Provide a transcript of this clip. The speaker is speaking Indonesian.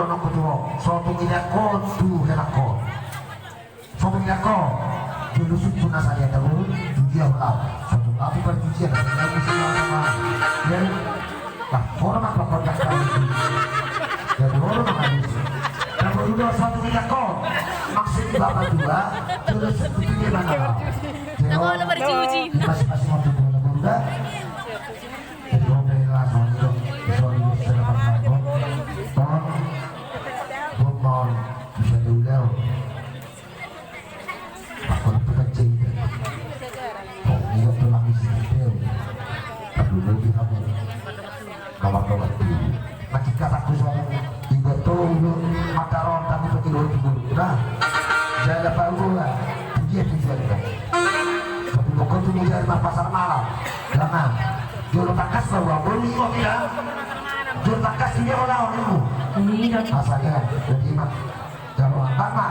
Ono kutuwo, soto minako tu henako. Soto minako, dulu suku nasanya dulu, dia ulah. Soto api berjujian, yang mesti sama. Dan lah, orang apa kontak kali itu? Jadi orang apa itu? Kalau dulu soto minako, maksud bapak dua, dulu suku dia mana? Nako berjuji. Masih waktu dulu muda. Jadi orang langsung itu, soalnya sudah pernah Bumon bisa diulang. Aku itu kecil. Oh, dia tulang isi itu. Dulu di kamu. Kawan-kawan itu. Macam kataku soal tiga tahun mata ronda itu kilo dulu. Nah, saya dapat ulang. Dia tujuan kan. Tapi kau tu muda di pasar malam. Jangan. Jual takas bawa beli kok tidak. Jual takas dia orang itu. Asalnya jadi mah kalau apa